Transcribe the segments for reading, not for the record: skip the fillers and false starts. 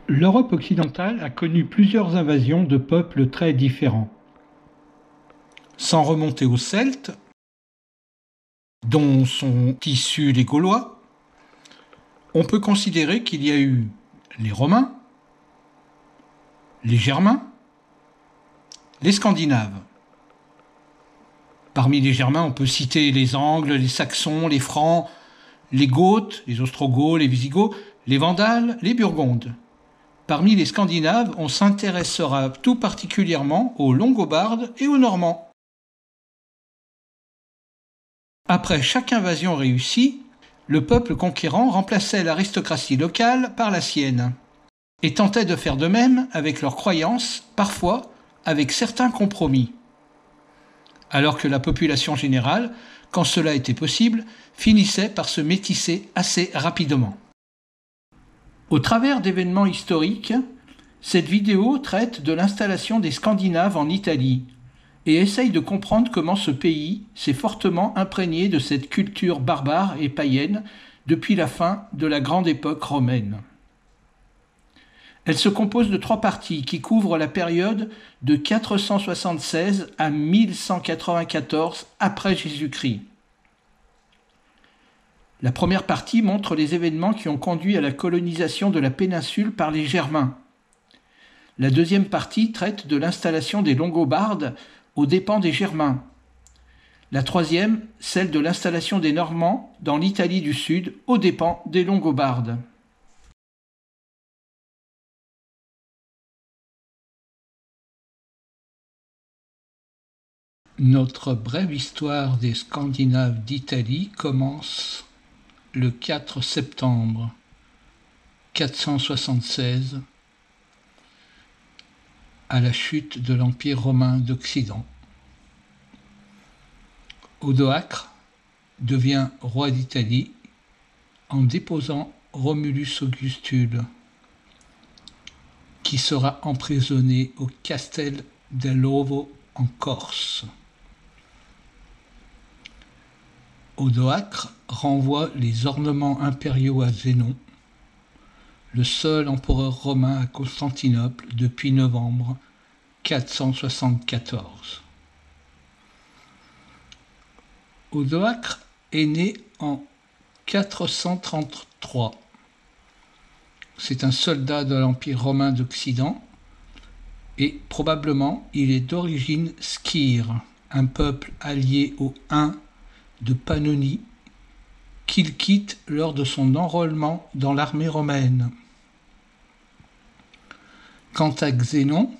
L'Europe occidentale a connu plusieurs invasions de peuples très différents. Sans remonter aux Celtes, dont sont issus les Gaulois, on peut considérer qu'il y a eu les Romains, les Germains, les Scandinaves. Parmi les Germains, on peut citer les Angles, les Saxons, les Francs, les Goths, les Ostrogoths, les Visigoths, les Vandales, les Burgondes. Parmi les Scandinaves, on s'intéressera tout particulièrement aux Longobards et aux Normands. Après chaque invasion réussie, le peuple conquérant remplaçait l'aristocratie locale par la sienne et tentait de faire de même avec leurs croyances, parfois avec certains compromis. Alors que la population générale, quand cela était possible, finissait par se métisser assez rapidement. Au travers d'événements historiques, cette vidéo traite de l'installation des Scandinaves en Italie et essaye de comprendre comment ce pays s'est fortement imprégné de cette culture barbare et païenne depuis la fin de la grande époque romaine. Elle se compose de 3 parties qui couvrent la période de 476 à 1194 après Jésus-Christ. La première partie montre les événements qui ont conduit à la colonisation de la péninsule par les Germains. La deuxième partie traite de l'installation des Longobards aux dépens des Germains. La troisième, celle de l'installation des Normands dans l'Italie du Sud aux dépens des Longobards. Notre brève histoire des Scandinaves d'Italie commence le 4 septembre 476 à la chute de l'Empire romain d'Occident. Odoacre devient roi d'Italie en déposant Romulus Augustule, qui sera emprisonné au Castel dell'Ovo en Corse. Odoacre renvoie les ornements impériaux à Zénon, le seul empereur romain à Constantinople depuis novembre 474. Odoacre est né en 433. C'est un soldat de l'Empire romain d'Occident et probablement il est d'origine skyre, un peuple allié aux Huns de Pannonie qu'il quitte lors de son enrôlement dans l'armée romaine. Quant à Xénon,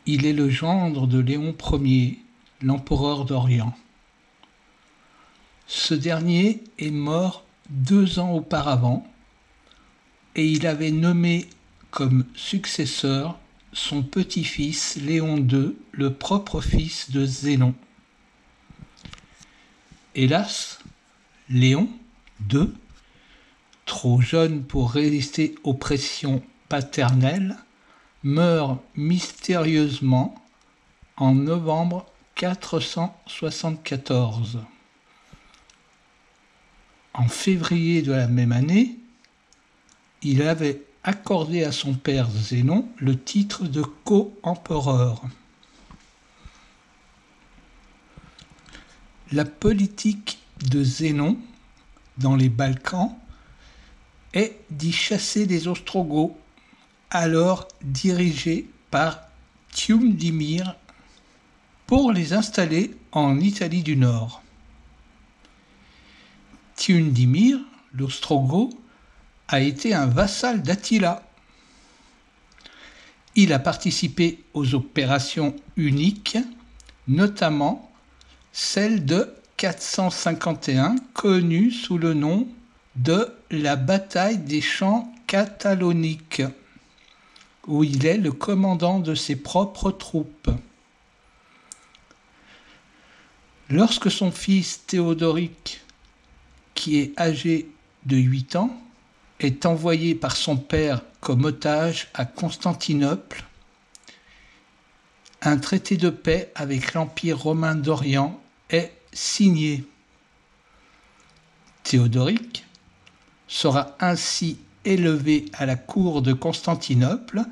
il est le gendre de Léon Ier, l'empereur d'Orient. Ce dernier est mort 2 ans auparavant et il avait nommé comme successeur son petit-fils Léon II, le propre fils de Zénon. Hélas, Léon II, trop jeune pour résister aux pressions paternelles, meurt mystérieusement en novembre 474. En février de la même année, il avait accordé à son père Zénon le titre de co-empereur. La politique de Zénon dans les Balkans est d'y chasser les Ostrogoths, alors dirigés par Tiumdimir, pour les installer en Italie du Nord. Tiumdimir, l'Ostrogoth, a été un vassal d'Attila. Il a participé aux opérations uniques, notamment celle de 451, connue sous le nom de la bataille des champs cataloniques, où il est le commandant de ses propres troupes. Lorsque son fils Théodoric, qui est âgé de 8 ans, est envoyé par son père comme otage à Constantinople, un traité de paix avec l'Empire romain d'Orient est signé. Théodoric sera ainsi élevé à la cour de Constantinople,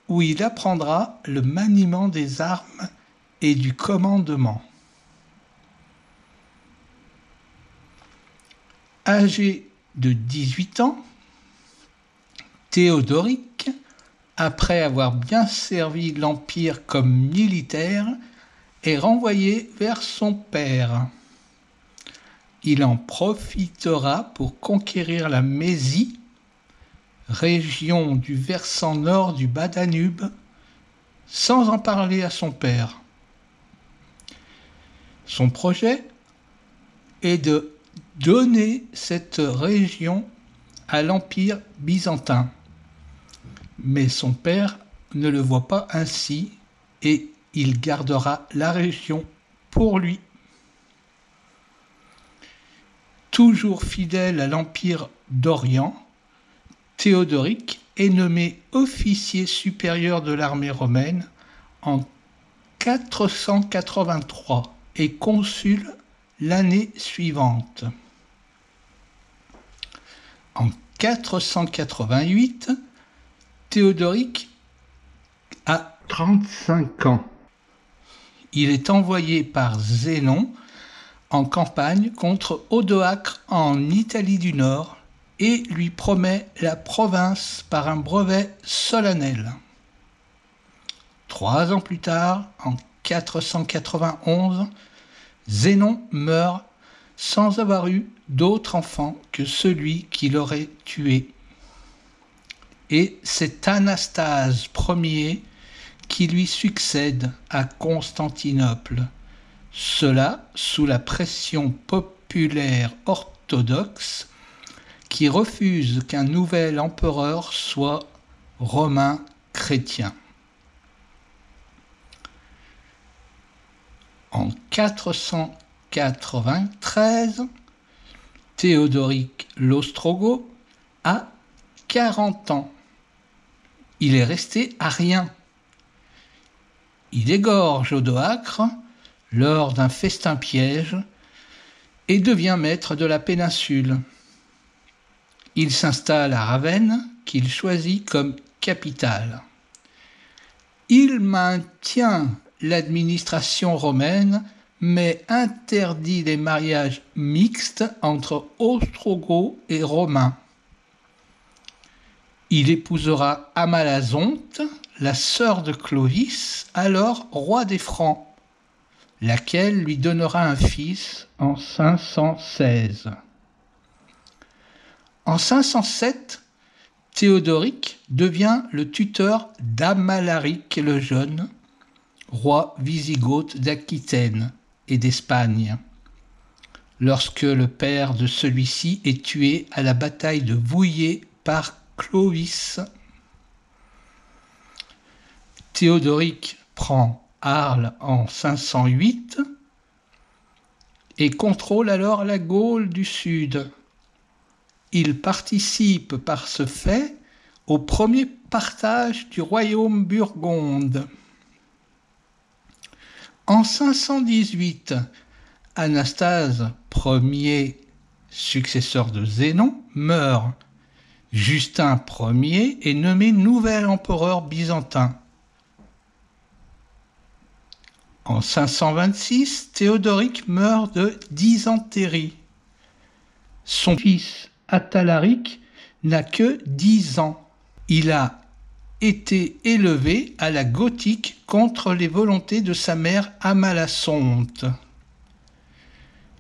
où il apprendra le maniement des armes et du commandement. Âgé de 18 ans, Théodoric, après avoir bien servi l'Empire comme militaire, est renvoyé vers son père. Il en profitera pour conquérir la Mésie, région du versant nord du bas Danube, sans en parler à son père. Son projet est de donner cette région à l'Empire byzantin. Mais son père ne le voit pas ainsi et il gardera la région pour lui. Toujours fidèle à l'Empire d'Orient, Théodoric est nommé officier supérieur de l'armée romaine en 483 et consul l'année suivante. En 488, Théodoric a 35 ans. Il est envoyé par Zénon en campagne contre Odoacre en Italie du Nord et lui promet la province par un brevet solennel. 3 ans plus tard, en 491, Zénon meurt sans avoir eu d'autre enfant que celui qui l'aurait tué. Et c'est Anastase Ier qui lui succède à Constantinople. Cela sous la pression populaire orthodoxe qui refuse qu'un nouvel empereur soit romain chrétien. En 493, Théodoric l'Ostrogoth a 40 ans. Il est resté à rien. Il égorge Odoacre lors d'un festin piège et devient maître de la péninsule. Il s'installe à Ravenne, qu'il choisit comme capitale. Il maintient l'administration romaine, mais interdit les mariages mixtes entre Ostrogoths et Romains. Il épousera Amalazonte, la sœur de Clovis, alors roi des Francs, laquelle lui donnera un fils en 516. En 507, Théodoric devient le tuteur d'Amalaric le Jeune, roi wisigothe d'Aquitaine et d'Espagne, lorsque le père de celui-ci est tué à la bataille de Vouillé par Clovis. Théodoric prend Arles en 508 et contrôle alors la Gaule du Sud. Il participe par ce fait au premier partage du royaume burgonde. En 518, Anastase Ier, successeur de Zénon, meurt. Justin Ier est nommé nouvel empereur byzantin. En 526, Théodoric meurt de dysentérie. Son fils Athalaric n'a que 10 ans. Il a été élevé à la gothique contre les volontés de sa mère Amalasunthe.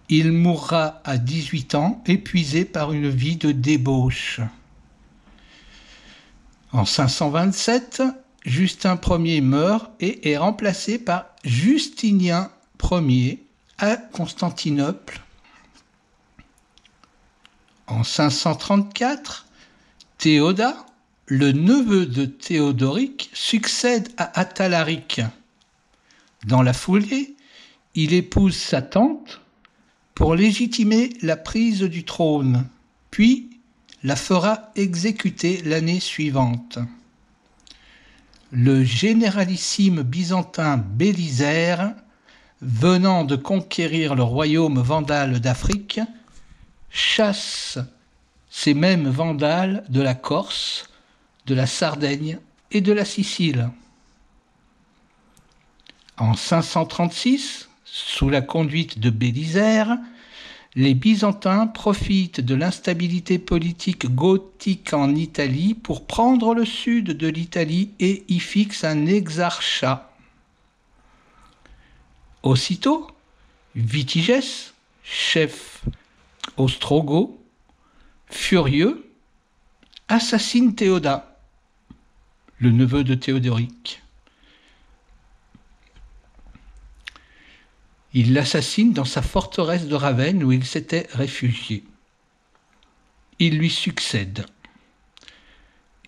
Il mourra à 18 ans, épuisé par une vie de débauche. En 527, Justin Ier meurt et est remplacé par Justinien Ier à Constantinople. En 534, Théoda, le neveu de Théodoric, succède à Athalaric. Dans la foulée, il épouse sa tante pour légitimer la prise du trône, puis la fera exécuter l'année suivante. Le généralissime byzantin Bélisaire, venant de conquérir le royaume vandale d'Afrique, chasse ces mêmes Vandales de la Corse, de la Sardaigne et de la Sicile. En 536, sous la conduite de Bélisaire, les Byzantins profitent de l'instabilité politique gothique en Italie pour prendre le sud de l'Italie et y fixent un exarchat. Aussitôt, Vitigès, chef ostrogoth, furieux, assassine Théodat, le neveu de Théodoric. Il l'assassine dans sa forteresse de Ravenne où il s'était réfugié. Il lui succède.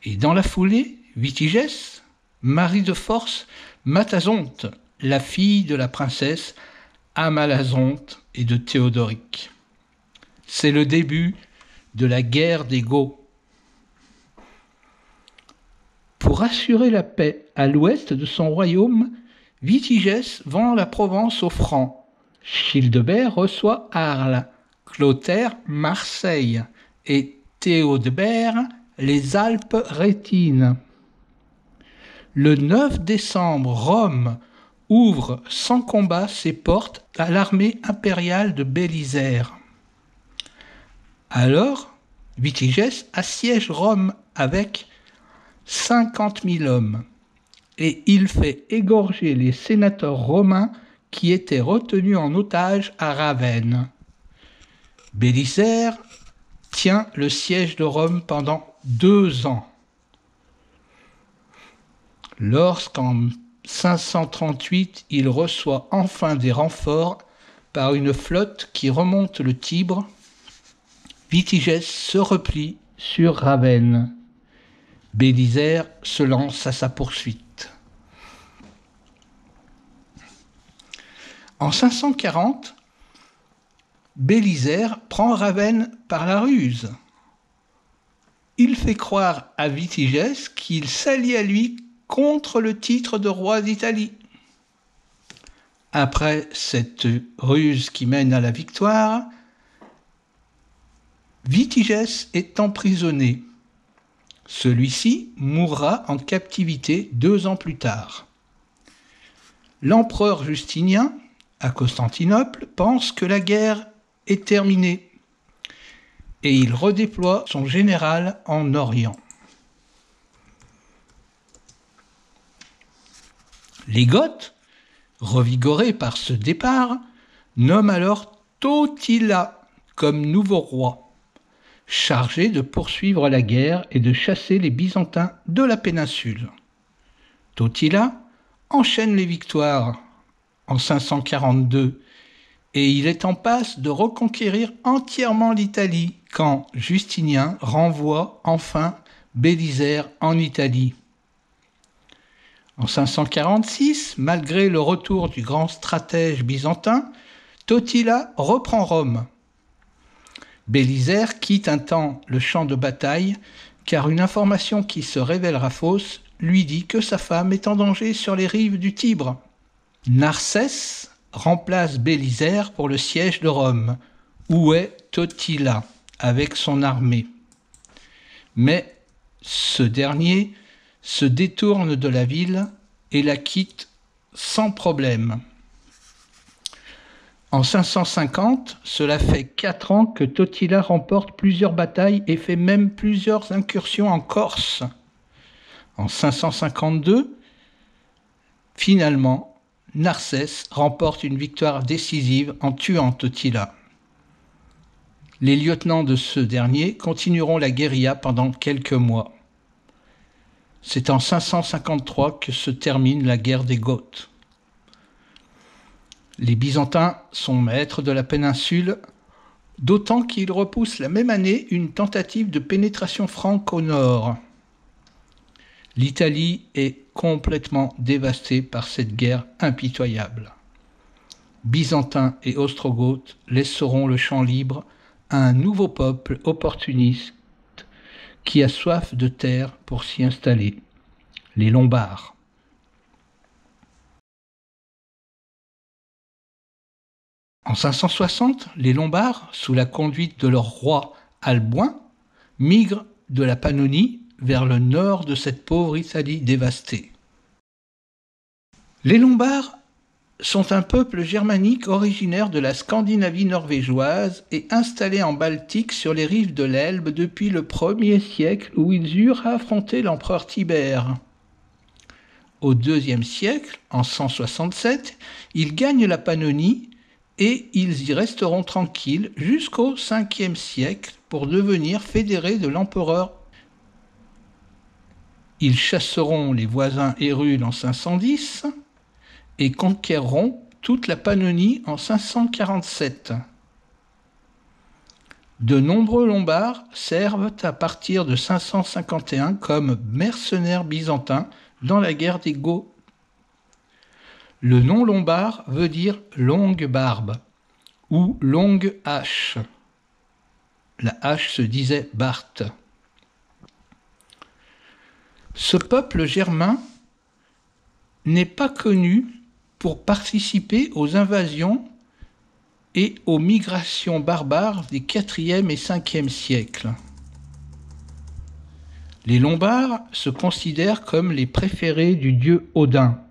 Et dans la foulée, Vitigès, mari de force, Matazonte, la fille de la princesse Amalazonte et de Théodoric. C'est le début de la guerre des Goths. Pour assurer la paix à l'ouest de son royaume, Vitigès vend la Provence aux Francs. Childebert reçoit Arles, Clotaire Marseille et Théodebert les Alpes-Rhétines. Le 9 décembre, Rome ouvre sans combat ses portes à l'armée impériale de Bélisaire. Alors, Vitigès assiège Rome avec 50 000 hommes et il fait égorger les sénateurs romains qui étaient retenus en otage à Ravenne. Bélisaire tient le siège de Rome pendant 2 ans. Lorsqu'en 538, il reçoit enfin des renforts par une flotte qui remonte le Tibre, Vitigès se replie sur Ravenne. Bélisaire se lance à sa poursuite. En 540, Bélisaire prend Ravenne par la ruse. Il fait croire à Vitigès qu'il s'allie à lui contre le titre de roi d'Italie. Après cette ruse qui mène à la victoire, Vitigès est emprisonné. Celui-ci mourra en captivité 2 ans plus tard. L'empereur Justinien, à Constantinople, pense que la guerre est terminée et il redéploie son général en Orient. Les Goths, revigorés par ce départ, nomment alors Totila comme nouveau roi, chargé de poursuivre la guerre et de chasser les Byzantins de la péninsule. Totila enchaîne les victoires en 542 et il est en passe de reconquérir entièrement l'Italie quand Justinien renvoie enfin Bélisaire en Italie. En 546, malgré le retour du grand stratège byzantin, Totila reprend Rome. Bélisaire quitte un temps le champ de bataille car une information qui se révélera fausse lui dit que sa femme est en danger sur les rives du Tibre. Narcès remplace Bélisaire pour le siège de Rome, où est Totila avec son armée. Mais ce dernier se détourne de la ville et la quitte sans problème. En 550, cela fait 4 ans que Totila remporte plusieurs batailles et fait même plusieurs incursions en Corse. En 552, finalement, Narcès remporte une victoire décisive en tuant Totila. Les lieutenants de ce dernier continueront la guérilla pendant quelques mois. C'est en 553 que se termine la guerre des Goths. Les Byzantins sont maîtres de la péninsule, d'autant qu'ils repoussent la même année une tentative de pénétration franque au nord. L'Italie est complètement dévastée par cette guerre impitoyable. Byzantins et Ostrogoths laisseront le champ libre à un nouveau peuple opportuniste qui a soif de terre pour s'y installer, les Lombards. En 560, les Lombards, sous la conduite de leur roi Alboin, migrent de la Pannonie vers le nord de cette pauvre Italie dévastée. Les Lombards sont un peuple germanique originaire de la Scandinavie norvégienne et installé en Baltique sur les rives de l'Elbe depuis le 1er siècle où ils eurent à affronter l'empereur Tibère. Au IIe siècle, en 167, ils gagnent la Pannonie et ils y resteront tranquilles jusqu'au 5e siècle pour devenir fédérés de l'empereur. Ils chasseront les voisins hérules en 510 et conquerront toute la Pannonie en 547. De nombreux Lombards servent à partir de 551 comme mercenaires byzantins dans la guerre des Goths. Le nom lombard veut dire longue barbe ou longue hache. La hache se disait Barthe. Ce peuple germain n'est pas connu pour participer aux invasions et aux migrations barbares des 4e et 5e siècles. Les Lombards se considèrent comme les préférés du dieu Odin.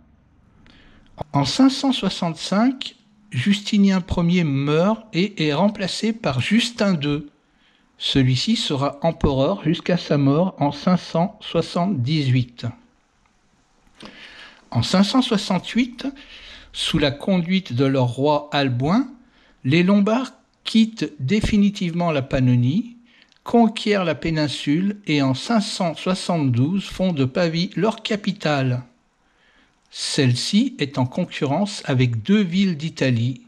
En 565, Justinien Ier meurt et est remplacé par Justin II. Celui-ci sera empereur jusqu'à sa mort en 578. En 568, sous la conduite de leur roi Alboin, les Lombards quittent définitivement la Pannonie, conquièrent la péninsule et en 572 font de Pavie leur capitale. Celle-ci est en concurrence avec 2 villes d'Italie,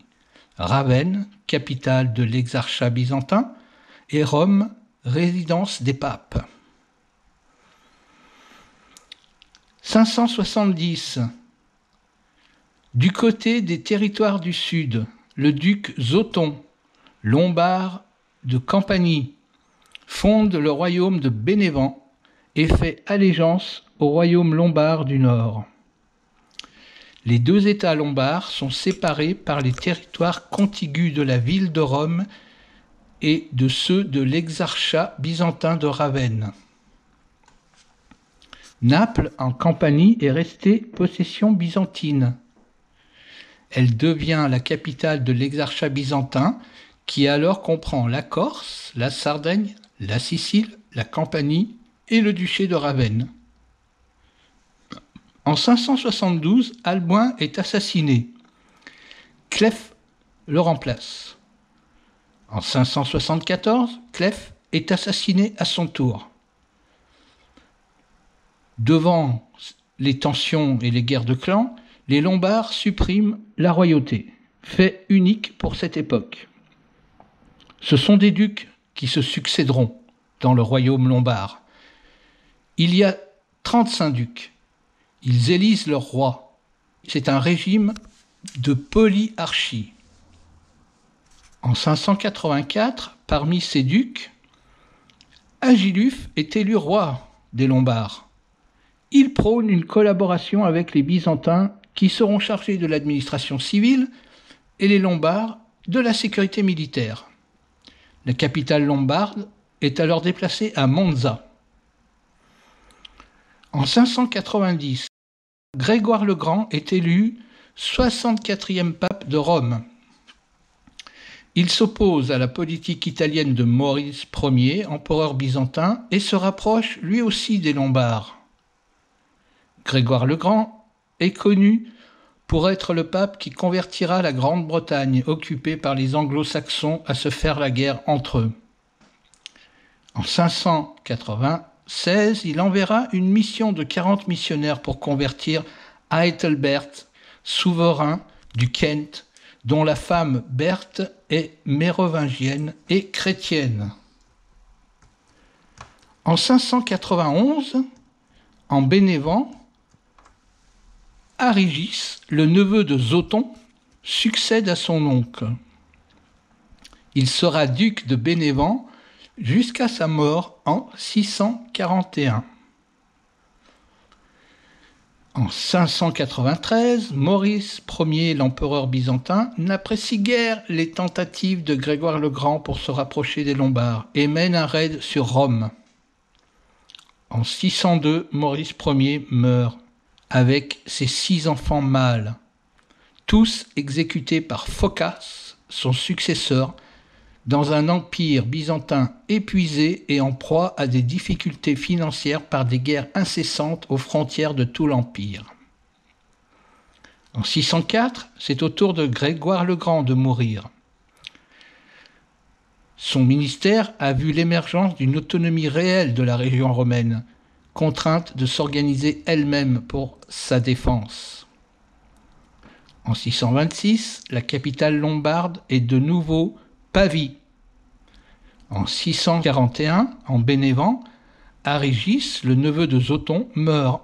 Ravenne, capitale de l'exarchat byzantin, et Rome, résidence des papes. 570. Du côté des territoires du sud, le duc Zoton, lombard de Campanie, fonde le royaume de Bénévent et fait allégeance au royaume lombard du nord. Les 2 États lombards sont séparés par les territoires contigus de la ville de Rome et de ceux de l'exarchat byzantin de Ravenne. Naples, en Campanie, est restée possession byzantine. Elle devient la capitale de l'exarchat byzantin, qui alors comprend la Corse, la Sardaigne, la Sicile, la Campanie et le duché de Ravenne. En 572, Alboin est assassiné. Clef le remplace. En 574, Clef est assassiné à son tour. Devant les tensions et les guerres de clans, les Lombards suppriment la royauté, fait unique pour cette époque. Ce sont des ducs qui se succéderont dans le royaume lombard. Il y a 35 ducs. Ils élisent leur roi. C'est un régime de polyarchie. En 584, parmi ces ducs, Agilulf est élu roi des Lombards. Il prône une collaboration avec les Byzantins qui seront chargés de l'administration civile et les Lombards de la sécurité militaire. La capitale lombarde est alors déplacée à Monza. En 590, Grégoire le Grand est élu 64e pape de Rome. Il s'oppose à la politique italienne de Maurice Ier, empereur byzantin, et se rapproche lui aussi des Lombards. Grégoire le Grand est connu pour être le pape qui convertira la Grande-Bretagne, occupée par les Anglo-Saxons, à se faire la guerre entre eux. En 596, il enverra une mission de 40 missionnaires pour convertir Aethelbert, souverain du Kent, dont la femme Berthe est mérovingienne et chrétienne. En 591, en Bénévent, Arigis, le neveu de Zoton, succède à son oncle. Il sera duc de Bénévent jusqu'à sa mort en 641. En 593, Maurice Ier, l'empereur byzantin, n'apprécie guère les tentatives de Grégoire le Grand pour se rapprocher des Lombards et mène un raid sur Rome. En 602, Maurice Ier meurt avec ses 6 enfants mâles, tous exécutés par Phocas, son successeur, dans un empire byzantin épuisé et en proie à des difficultés financières par des guerres incessantes aux frontières de tout l'empire. En 604, c'est au tour de Grégoire le Grand de mourir. Son ministère a vu l'émergence d'une autonomie réelle de la région romaine, contrainte de s'organiser elle-même pour sa défense. En 626, la capitale lombarde est de nouveau Pavie. En 641, en Bénévent, Arigis, le neveu de Zoton, meurt.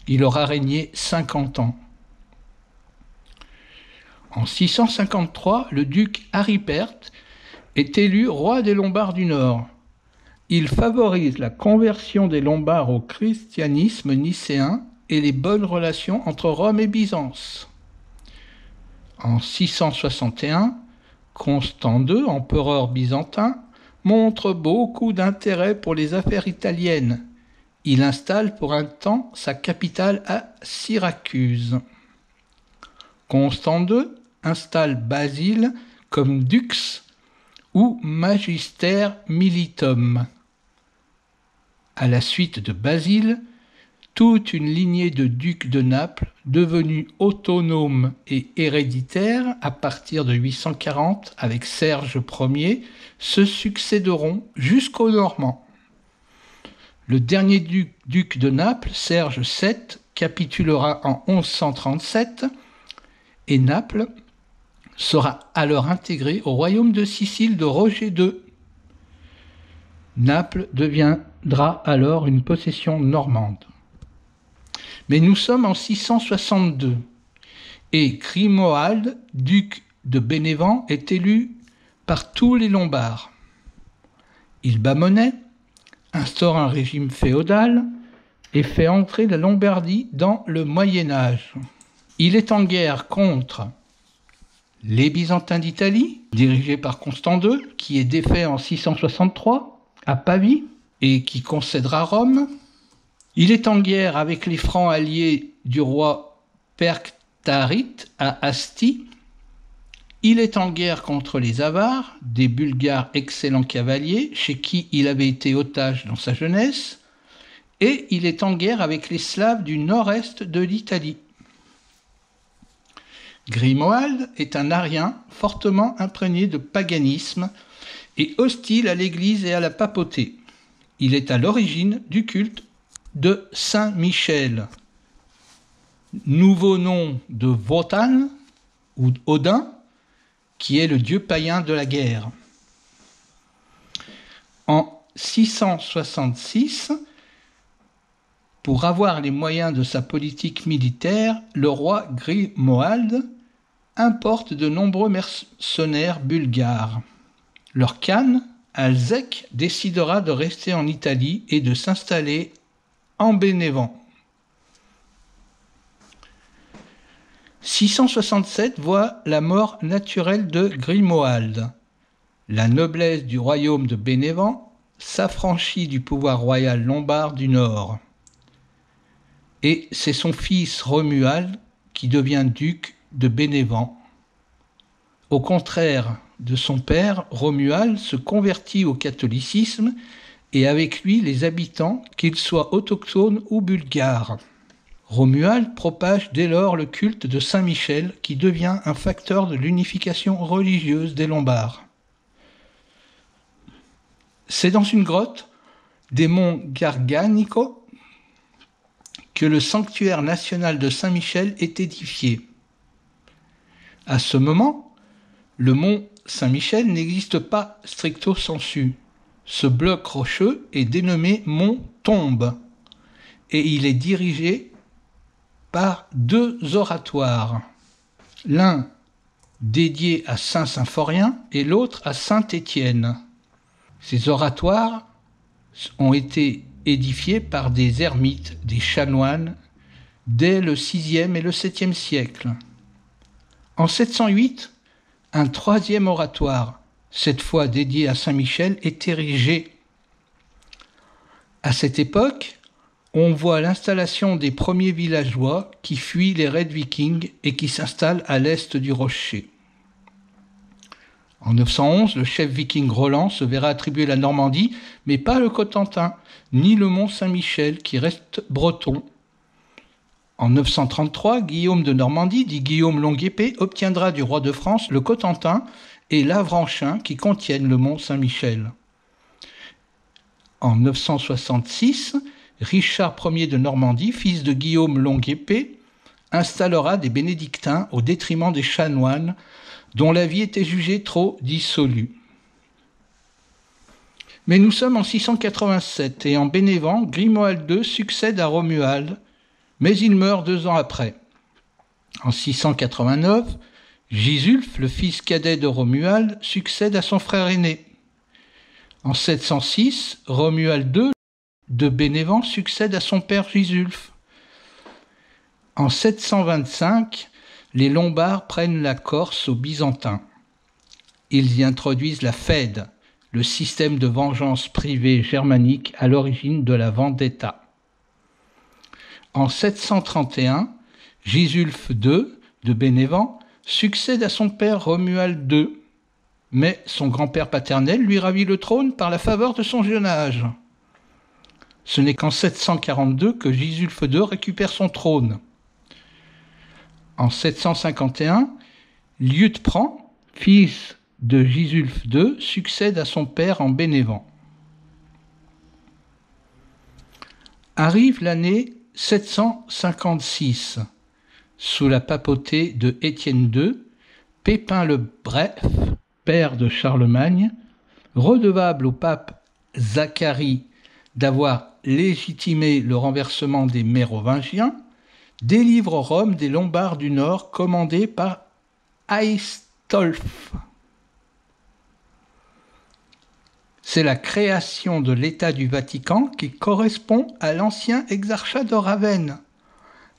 Il aura régné 50 ans. En 653, le duc Aripert est élu roi des Lombards du Nord. Il favorise la conversion des Lombards au christianisme nicéen et les bonnes relations entre Rome et Byzance. En 661, Constant II, empereur byzantin, montre beaucoup d'intérêt pour les affaires italiennes. Il installe pour un temps sa capitale à Syracuse. Constant II installe Basile comme dux ou magister militum. À la suite de Basile, toute une lignée de ducs de Naples, devenus autonomes et héréditaires à partir de 840 avec Serge Ier, se succéderont jusqu'aux Normands. Le dernier duc de Naples, Serge VII, capitulera en 1137 et Naples sera alors intégré au royaume de Sicile de Roger II. Naples deviendra alors une possession normande. Mais nous sommes en 662 et Grimoald, duc de Bénévent, est élu par tous les Lombards. Il bat monnaie, instaure un régime féodal et fait entrer la Lombardie dans le Moyen-Âge. Il est en guerre contre les Byzantins d'Italie, dirigés par Constant II, qui est défait en 663 à Pavie et qui concédera Rome. Il est en guerre avec les Francs alliés du roi Perctarite à Asti. Il est en guerre contre les Avars, des Bulgares excellents cavaliers, chez qui il avait été otage dans sa jeunesse. Et il est en guerre avec les Slaves du nord-est de l'Italie. Grimoald est un arien fortement imprégné de paganisme et hostile à l'Église et à la papauté. Il est à l'origine du culte de Saint Michel, nouveau nom de Wotan ou Odin, qui est le dieu païen de la guerre. En 666, pour avoir les moyens de sa politique militaire, le roi Grimoald importe de nombreux mercenaires bulgares. Leur khan, Alzec, décidera de rester en Italie et de s'installer en Bénévent. 667 voit la mort naturelle de Grimoald. La noblesse du royaume de Bénévent s'affranchit du pouvoir royal lombard du Nord. Et c'est son fils Romuald qui devient duc de Bénévent. Au contraire de son père, Romuald se convertit au catholicisme et avec lui les habitants, qu'ils soient autochtones ou bulgares. Romuald propage dès lors le culte de Saint Michel qui devient un facteur de l'unification religieuse des Lombards. C'est dans une grotte des monts Garganico que le sanctuaire national de Saint-Michel est édifié. À ce moment, le mont Saint-Michel n'existe pas stricto sensu. Ce bloc rocheux est dénommé mont Tombe et il est dirigé par 2 oratoires, l'un dédié à Saint Symphorien et l'autre à Saint Étienne. Ces oratoires ont été édifiés par des ermites, des chanoines, dès le VIe et le VIIe siècle. En 708, un troisième oratoire, cette fois dédié à Saint Michel, est érigé. À cette époque, on voit l'installation des premiers villageois qui fuient les raids vikings et qui s'installent à l'est du rocher. En 911, le chef viking Roland se verra attribuer la Normandie, mais pas le Cotentin, ni le mont Saint-Michel, qui reste breton. En 933, Guillaume de Normandie, dit Guillaume Longue-Épée, obtiendra du roi de France le Cotentin et l'Avranchin qui contiennent le mont Saint-Michel. En 966, Richard Ier de Normandie, fils de Guillaume Longue-Épée, installera des bénédictins au détriment des chanoines dont la vie était jugée trop dissolue. Mais nous sommes en 687 et en Bénévent, Grimoald II succède à Romuald, mais il meurt 2 ans après. En 689, Gisulf, le fils cadet de Romuald, succède à son frère aîné. En 706, Romuald II de Bénévent succède à son père Gisulf. En 725, les Lombards prennent la Corse aux Byzantins. Ils y introduisent la Fède, le système de vengeance privée germanique à l'origine de la vendetta. En 731, Gisulf II de Bénévent succède à son père Romuald II, mais son grand-père paternel lui ravit le trône par la faveur de son jeune âge. Ce n'est qu'en 742 que Gisulf II récupère son trône. En 751, Liutprand, fils de Gisulf II, succède à son père en Bénévent. Arrive l'année 756. Sous la papauté de Étienne II, Pépin le Bref, père de Charlemagne, redevable au pape Zacharie d'avoir légitimé le renversement des Mérovingiens, délivre Rome des Lombards du Nord commandés par Aistolf. C'est la création de l'État du Vatican qui correspond à l'ancien exarchat de Ravenne.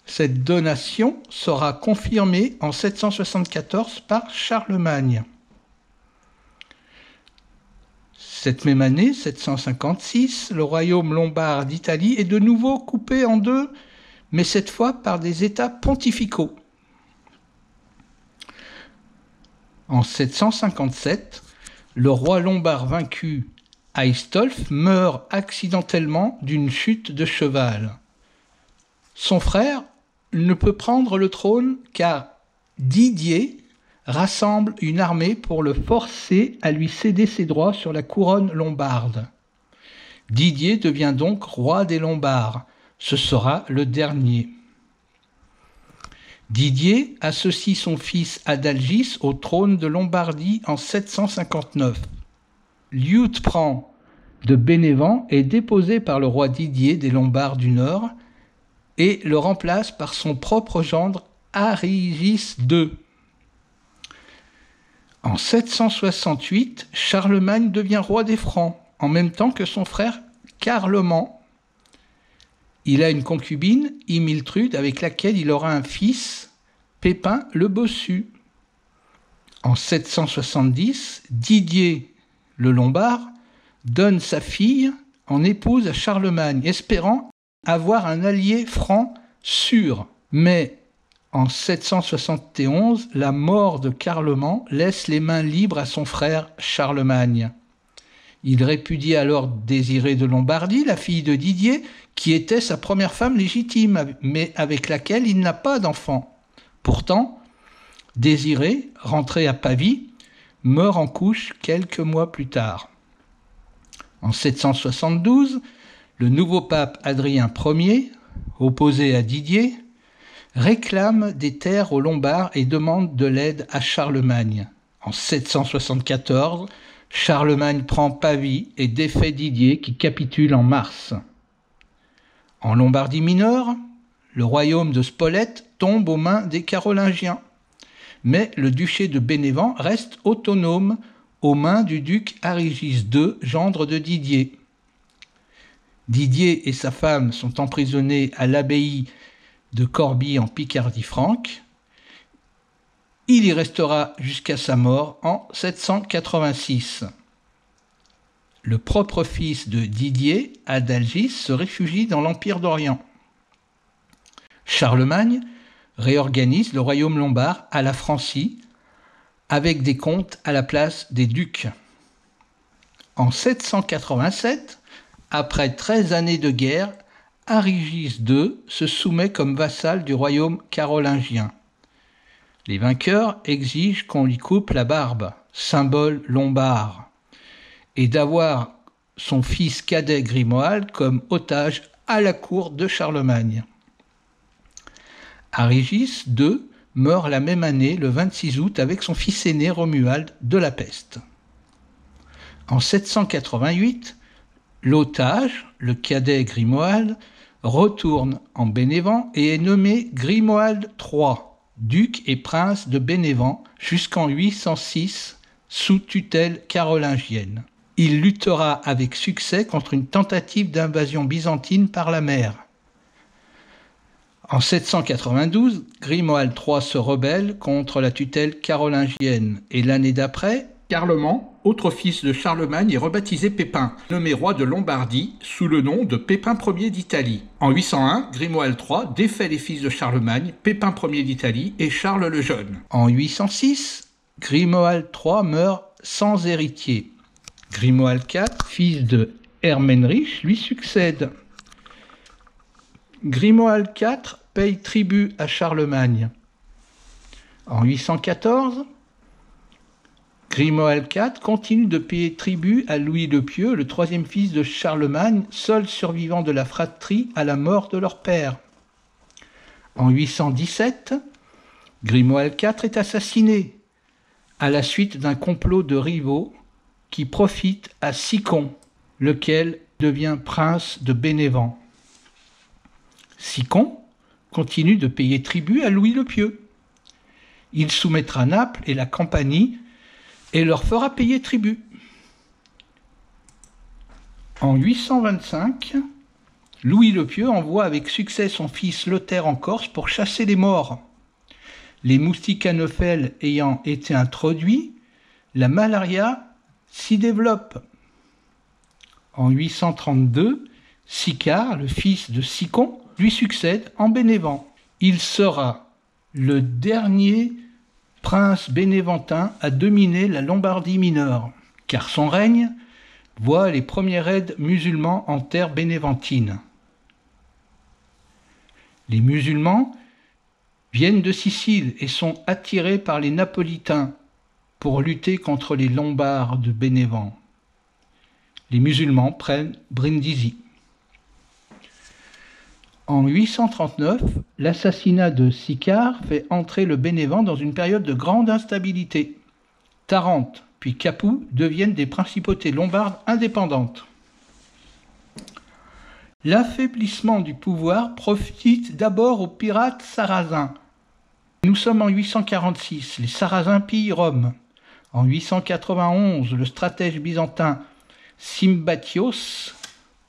Cette donation sera confirmée en 774 par Charlemagne. Cette même année, 756, le royaume lombard d'Italie est de nouveau coupé en deux, mais cette fois par des États pontificaux. En 757, le roi lombard vaincu, Aistolf, meurt accidentellement d'une chute de cheval. Son frère ne peut prendre le trône car Didier rassemble une armée pour le forcer à lui céder ses droits sur la couronne lombarde. Didier devient donc roi des Lombards. Ce sera le dernier. Didier associe son fils Adalgis au trône de Lombardie en 759. Liutprand de Bénévent est déposé par le roi Didier des Lombards du Nord et le remplace par son propre gendre Arigis II. En 768, Charlemagne devient roi des Francs, en même temps que son frère Carloman. Il a une concubine, Imiltrude, avec laquelle il aura un fils, Pépin le Bossu. En 770, Didier le Lombard donne sa fille en épouse à Charlemagne, espérant avoir un allié franc sûr. Mais en 771, la mort de Carloman laisse les mains libres à son frère Charlemagne. Il répudie alors Désirée de Lombardie, la fille de Didier, qui était sa première femme légitime, mais avec laquelle il n'a pas d'enfant. Pourtant, Désirée, rentrée à Pavie, meurt en couche quelques mois plus tard. En 772, le nouveau pape Adrien Ier, opposé à Didier, réclame des terres aux Lombards et demande de l'aide à Charlemagne. En 774, Charlemagne prend Pavie et défait Didier qui capitule en mars. En Lombardie mineure, le royaume de Spolète tombe aux mains des Carolingiens, mais le duché de Bénévent reste autonome aux mains du duc Arigis II, gendre de Didier. Didier et sa femme sont emprisonnés à l'abbaye de Corbie en Picardie franque. Il y restera jusqu'à sa mort en 786. Le propre fils de Didier, Adalgis, se réfugie dans l'Empire d'Orient. Charlemagne réorganise le royaume lombard à la Francie, avec des comtes à la place des ducs. En 787, après 13 années de guerre, Arigis II se soumet comme vassal du royaume carolingien. Les vainqueurs exigent qu'on lui coupe la barbe, symbole lombard, et d'avoir son fils cadet Grimoald comme otage à la cour de Charlemagne. Arigis II meurt la même année, le 26 août, avec son fils aîné Romuald de la peste. En 788, l'otage, le cadet Grimoald, retourne en Bénévent et est nommé Grimoald III, duc et prince de Bénévent jusqu'en 806, sous tutelle carolingienne. Il luttera avec succès contre une tentative d'invasion byzantine par la mer. En 792, Grimoald III se rebelle contre la tutelle carolingienne et l'année d'après, Carloman, autre fils de Charlemagne, est rebaptisé Pépin, nommé roi de Lombardie sous le nom de Pépin Ier d'Italie. En 801, Grimoald III défait les fils de Charlemagne, Pépin Ier d'Italie et Charles le Jeune. En 806, Grimoald III meurt sans héritier. Grimoald IV, fils de Hermenrich, lui succède. Grimoald IV paye tribut à Charlemagne. En 814, Grimoald IV continue de payer tribut à Louis le Pieux, le troisième fils de Charlemagne, seul survivant de la fratrie à la mort de leur père. En 817, Grimoald IV est assassiné à la suite d'un complot de rivaux qui profite à Sicon, lequel devient prince de Bénévent. Sicon continue de payer tribut à Louis le Pieux. Il soumettra Naples et la Campanie et leur fera payer tribut. En 825, Louis le Pieux envoie avec succès son fils Lothaire en Corse pour chasser les morts. Les moustiques anopheles ayant été introduits, la malaria s'y développe. En 832, Sicard, le fils de Sicon, lui succède en Bénévent. Il sera le dernier prince bénéventin à dominer la Lombardie mineure, car son règne voit les premiers raids musulmans en terre bénéventine. Les musulmans viennent de Sicile et sont attirés par les Napolitains pour lutter contre les Lombards de Bénévent. Les musulmans prennent Brindisi. En 839, l'assassinat de Sicard fait entrer le Bénévent dans une période de grande instabilité. Tarente puis Capoue deviennent des principautés lombardes indépendantes. L'affaiblissement du pouvoir profite d'abord aux pirates sarrasins. Nous sommes en 846, les Sarrasins pillent Rome. En 891, le stratège byzantin Symbatios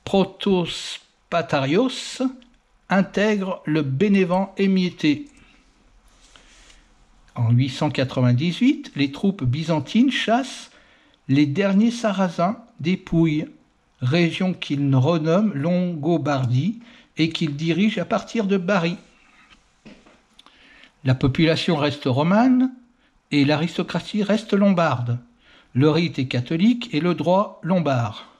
Protospatarios intègre le Bénévent émietté. En 898, les troupes byzantines chassent les derniers Sarrasins des Pouilles, région qu'ils renomment Longobardie et qu'ils dirigent à partir de Bari. La population reste romane et l'aristocratie reste lombarde. Le rite est catholique et le droit lombard.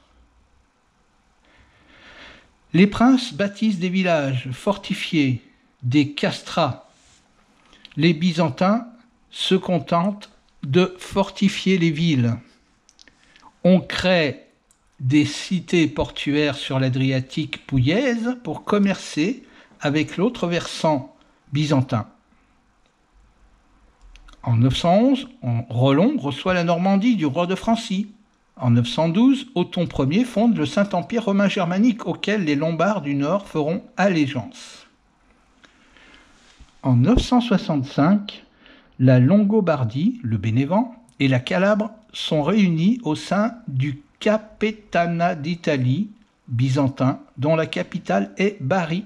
Les princes bâtissent des villages fortifiés, des castrats. Les Byzantins se contentent de fortifier les villes. On crée des cités portuaires sur l'Adriatique pouillaise pour commercer avec l'autre versant byzantin. En 911, Rollon reçoit la Normandie du roi de Francie. En 912, Othon Ier fonde le Saint-Empire romain germanique auquel les Lombards du Nord feront allégeance. En 965, la Longobardie, le Bénévent, et la Calabre sont réunis au sein du Capétanat d'Italie byzantin, dont la capitale est Bari.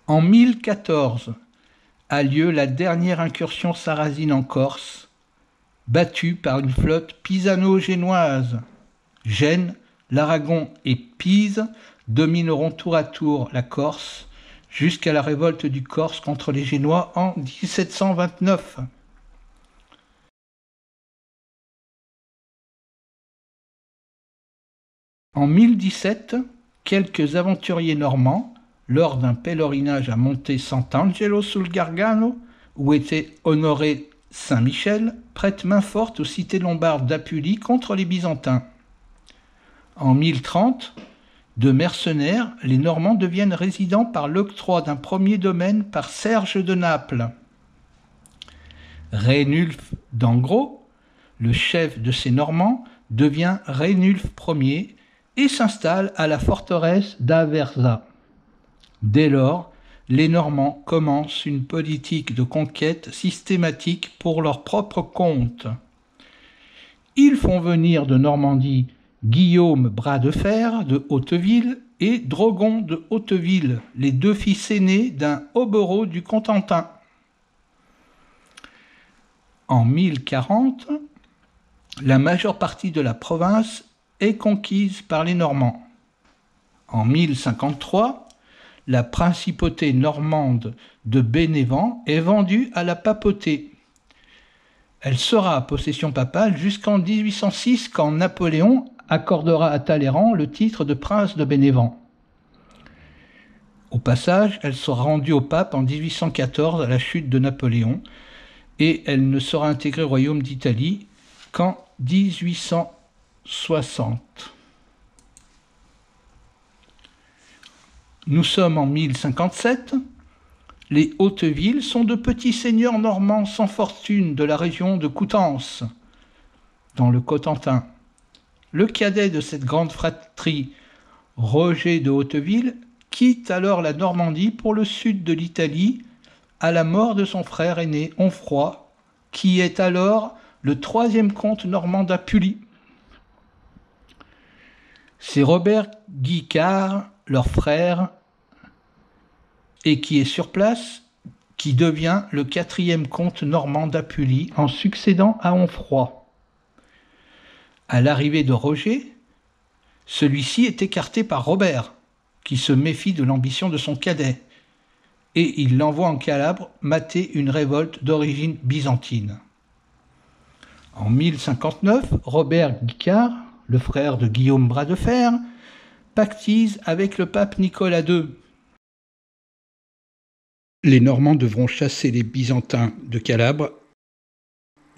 En 1014 a lieu la dernière incursion sarrasine en Corse, battue par une flotte pisano-génoise. Gênes, l'Aragon et Pise domineront tour à tour la Corse jusqu'à la révolte du Corse contre les Génois en 1729. En 1017, quelques aventuriers normands, lors d'un pèlerinage à Monte Sant'Angelo sul Gargano, où était honoré Saint Michel, prêtent main forte aux cités lombardes d'Apulie contre les Byzantins. En 1030, de mercenaires, les Normands deviennent résidents par l'octroi d'un premier domaine par Serge de Naples. Rainulf d'Angro, le chef de ces Normands, devient Rainulf Ier et s'installe à la forteresse d'Aversa. Dès lors, les Normands commencent une politique de conquête systématique pour leur propre compte. Ils font venir de Normandie Guillaume Bras de Fer de Hauteville et Drogon de Hauteville, les deux fils aînés d'un hobereau du Cotentin. En 1040, la majeure partie de la province est conquise par les Normands. En 1053, la principauté normande de Bénévent est vendue à la papauté. Elle sera possession papale jusqu'en 1806 quand Napoléon accordera à Talleyrand le titre de prince de Bénévent. Au passage, elle sera rendue au pape en 1814 à la chute de Napoléon et elle ne sera intégrée au royaume d'Italie qu'en 1860. Nous sommes en 1057. Les Hautevilles sont de petits seigneurs normands sans fortune de la région de Coutances, dans le Cotentin. Le cadet de cette grande fratrie, Roger de Hauteville, quitte alors la Normandie pour le sud de l'Italie à la mort de son frère aîné Onfroy, qui est alors le troisième comte normand d'Apulie. C'est Robert Guiscard, leur frère, et qui est sur place, qui devient le quatrième comte normand d'Apulie en succédant à Onfroy. À l'arrivée de Roger, celui-ci est écarté par Robert, qui se méfie de l'ambition de son cadet, et il l'envoie en Calabre mater une révolte d'origine byzantine. En 1059, Robert Guiscard, le frère de Guillaume Bras de Fer, pactise avec le pape Nicolas II. Les Normands devront chasser les Byzantins de Calabre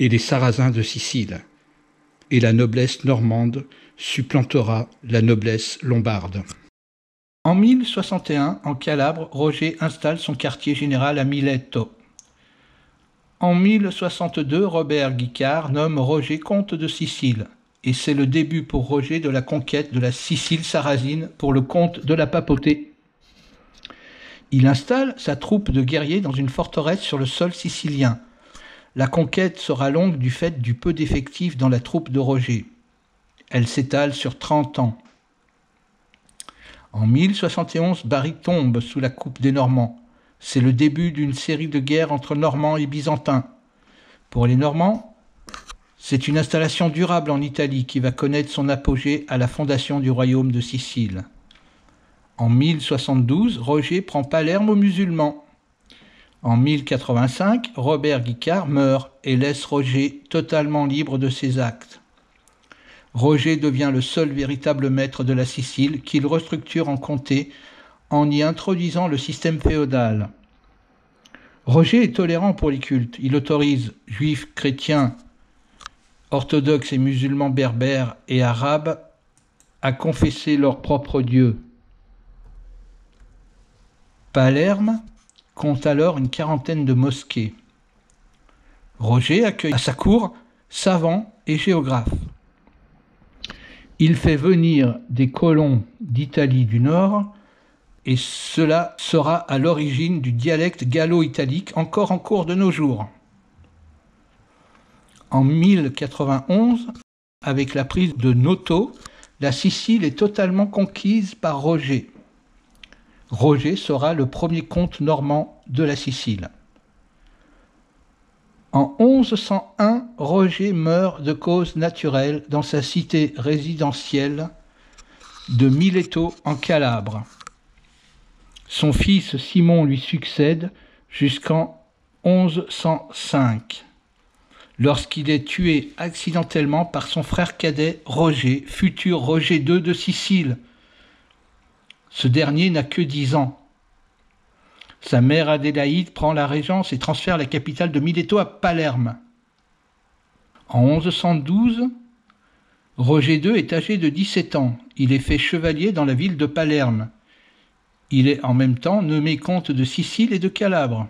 et les Sarrasins de Sicile, et la noblesse normande supplantera la noblesse lombarde. En 1061, en Calabre, Roger installe son quartier général à Mileto. En 1062, Robert Guiscard nomme Roger comte de Sicile, et c'est le début pour Roger de la conquête de la Sicile sarrasine pour le compte de la papauté. Il installe sa troupe de guerriers dans une forteresse sur le sol sicilien. La conquête sera longue du fait du peu d'effectifs dans la troupe de Roger. Elle s'étale sur 30 ans. En 1071, Bari tombe sous la coupe des Normands. C'est le début d'une série de guerres entre Normands et Byzantins. Pour les Normands, c'est une installation durable en Italie qui va connaître son apogée à la fondation du royaume de Sicile. En 1072, Roger prend Palerme aux musulmans. En 1085, Robert Guiscard meurt et laisse Roger totalement libre de ses actes. Roger devient le seul véritable maître de la Sicile qu'il restructure en comté en y introduisant le système féodal. Roger est tolérant pour les cultes. Il autorise juifs, chrétiens, orthodoxes et musulmans berbères et arabes à confesser leur propre Dieu. Palerme compte alors une quarantaine de mosquées. Roger accueille à sa cour savants et géographes. Il fait venir des colons d'Italie du Nord et cela sera à l'origine du dialecte gallo-italique encore en cours de nos jours. En 1091, avec la prise de Noto, la Sicile est totalement conquise par Roger. Roger sera le premier comte normand de la Sicile. En 1101, Roger meurt de cause naturelle dans sa cité résidentielle de Mileto en Calabre. Son fils Simon lui succède jusqu'en 1105, lorsqu'il est tué accidentellement par son frère cadet Roger, futur Roger II de Sicile. Ce dernier n'a que 10 ans. Sa mère Adélaïde prend la régence et transfère la capitale de Mileto à Palerme. En 1112, Roger II est âgé de 17 ans. Il est fait chevalier dans la ville de Palerme. Il est en même temps nommé comte de Sicile et de Calabre.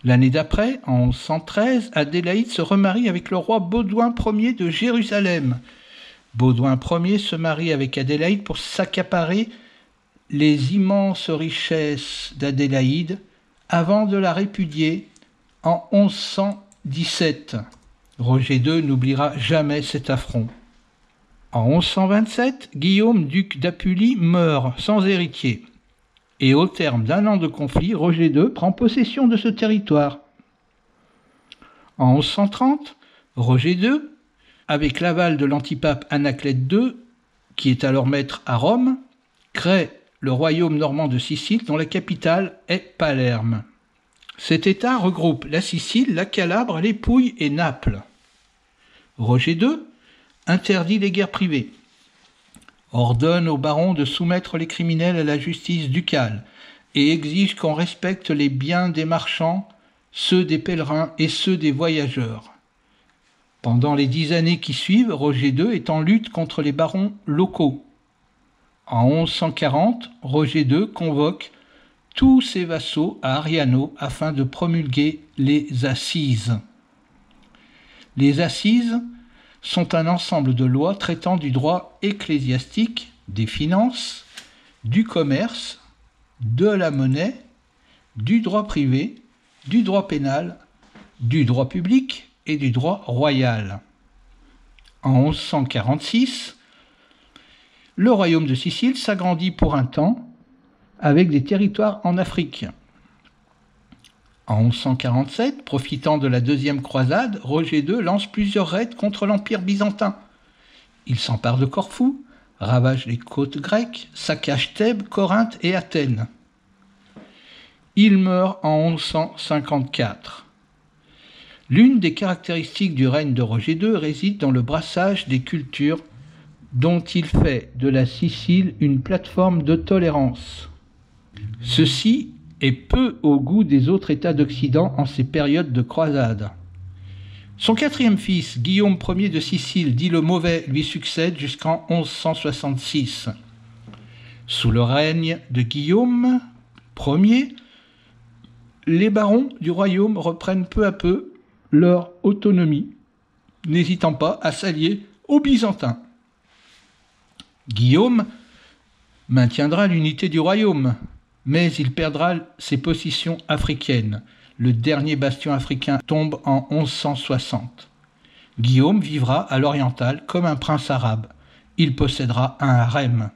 L'année d'après, en 1113, Adélaïde se remarie avec le roi Baudouin Ier de Jérusalem. Baudouin Ier se marie avec Adélaïde pour s'accaparer les immenses richesses d'Adélaïde avant de la répudier en 1117. Roger II n'oubliera jamais cet affront. En 1127, Guillaume, duc d'Apulie, meurt sans héritier. Et au terme d'1 an de conflit, Roger II prend possession de ce territoire. En 1130, Roger II, avec l'aval de l'antipape Anaclète II, qui est alors maître à Rome, crée le royaume normand de Sicile dont la capitale est Palerme. Cet État regroupe la Sicile, la Calabre, les Pouilles et Naples. Roger II interdit les guerres privées, ordonne aux barons de soumettre les criminels à la justice ducale et exige qu'on respecte les biens des marchands, ceux des pèlerins et ceux des voyageurs. Pendant les 10 années qui suivent, Roger II est en lutte contre les barons locaux. En 1140, Roger II convoque tous ses vassaux à Ariano afin de promulguer les assises. Les assises sont un ensemble de lois traitant du droit ecclésiastique, des finances, du commerce, de la monnaie, du droit privé, du droit pénal, du droit public et du droit royal. En 1146, le royaume de Sicile s'agrandit pour un temps avec des territoires en Afrique. En 1147, profitant de la deuxième croisade, Roger II lance plusieurs raids contre l'Empire byzantin. Il s'empare de Corfou, ravage les côtes grecques, saccage Thèbes, Corinthe et Athènes. Il meurt en 1154. L'une des caractéristiques du règne de Roger II réside dans le brassage des cultures dont il fait de la Sicile une plateforme de tolérance. Ceci est peu au goût des autres États d'Occident en ces périodes de croisade. Son 4e fils, Guillaume Ier de Sicile, dit le mauvais, lui succède jusqu'en 1166. Sous le règne de Guillaume Ier, les barons du royaume reprennent peu à peu leur autonomie, n'hésitant pas à s'allier aux Byzantins. Guillaume maintiendra l'unité du royaume, mais il perdra ses positions africaines. Le dernier bastion africain tombe en 1160. Guillaume vivra à l'oriental comme un prince arabe. Il possédera un harem.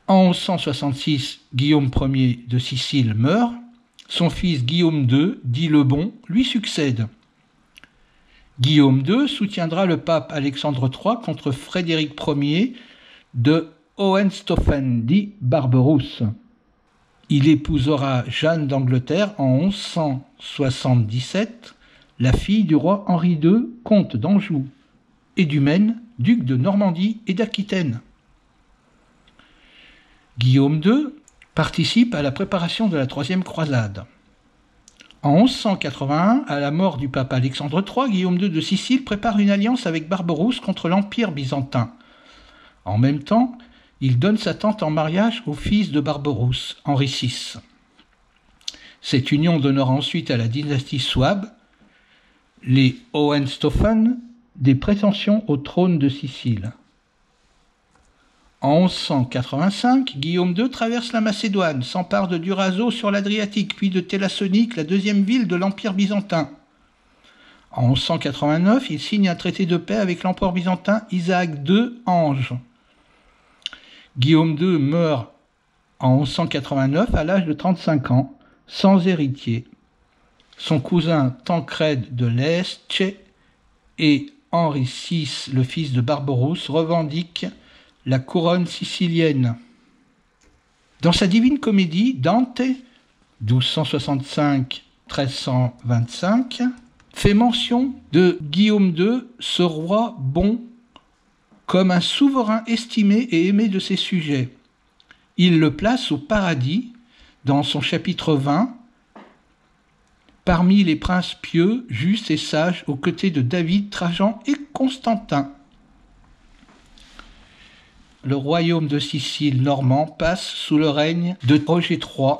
En 1166, Guillaume Ier de Sicile meurt. Son fils Guillaume II, dit le Bon, lui succède. Guillaume II soutiendra le pape Alexandre III contre Frédéric Ier de Hohenstaufen, dit Barberousse. Il épousera Jeanne d'Angleterre en 1177, la fille du roi Henri II, comte d'Anjou, et du Maine, duc de Normandie et d'Aquitaine. Guillaume II participe à la préparation de la Troisième Croisade. En 1181, à la mort du pape Alexandre III, Guillaume II de Sicile prépare une alliance avec Barberousse contre l'Empire byzantin. En même temps, il donne sa tante en mariage au fils de Barberousse, Henri VI. Cette union donnera ensuite à la dynastie souabe, les Hohenstaufen, des prétentions au trône de Sicile. En 1185, Guillaume II traverse la Macédoine, s'empare de Durazzo sur l'Adriatique, puis de Thessalonique, la deuxième ville de l'Empire byzantin. En 1189, il signe un traité de paix avec l'empereur byzantin Isaac II Ange. Guillaume II meurt en 1189 à l'âge de 35 ans, sans héritier. Son cousin Tancrède de Lesce et Henri VI, le fils de Barberousse, revendiquent la couronne sicilienne. Dans sa Divine Comédie, Dante, 1265-1325, fait mention de Guillaume II, ce roi bon, comme un souverain estimé et aimé de ses sujets. Il le place au paradis, dans son chapitre 20, parmi les princes pieux, justes et sages, aux côtés de David, Trajan et Constantin. Le royaume de Sicile normand passe sous le règne de Roger III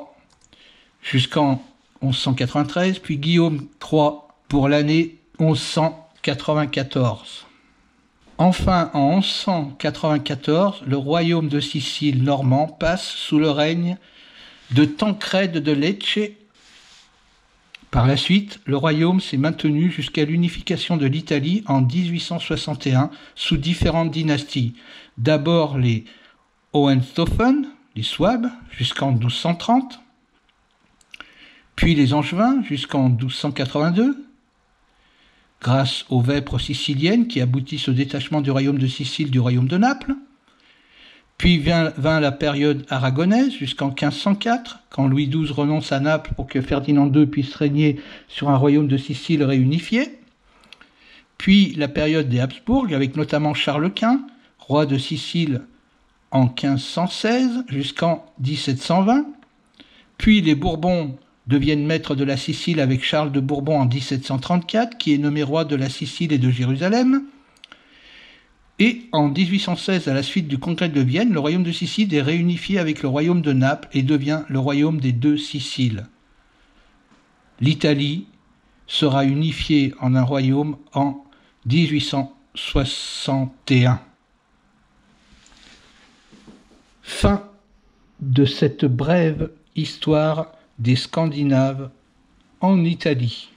jusqu'en 1193, puis Guillaume III pour l'année 1194. Enfin, en 1194, le royaume de Sicile normand passe sous le règne de Tancrède de Lecce. Par la suite, le royaume s'est maintenu jusqu'à l'unification de l'Italie en 1861 sous différentes dynasties. D'abord les Hohenstaufen, les Souabes, jusqu'en 1230, puis les Angevins jusqu'en 1282, grâce aux vêpres siciliennes qui aboutissent au détachement du royaume de Sicile du royaume de Naples. Puis vint la période aragonaise jusqu'en 1504, quand Louis XII renonce à Naples pour que Ferdinand II puisse régner sur un royaume de Sicile réunifié. Puis la période des Habsbourg, avec notamment Charles Quint, roi de Sicile en 1516 jusqu'en 1720. Puis les Bourbons deviennent maîtres de la Sicile avec Charles de Bourbon en 1734, qui est nommé roi de la Sicile et de Jérusalem. Et en 1816, à la suite du congrès de Vienne, le royaume de Sicile est réunifié avec le royaume de Naples et devient le royaume des deux Siciles. L'Italie sera unifiée en un royaume en 1861. Fin de cette brève histoire des Scandinaves en Italie.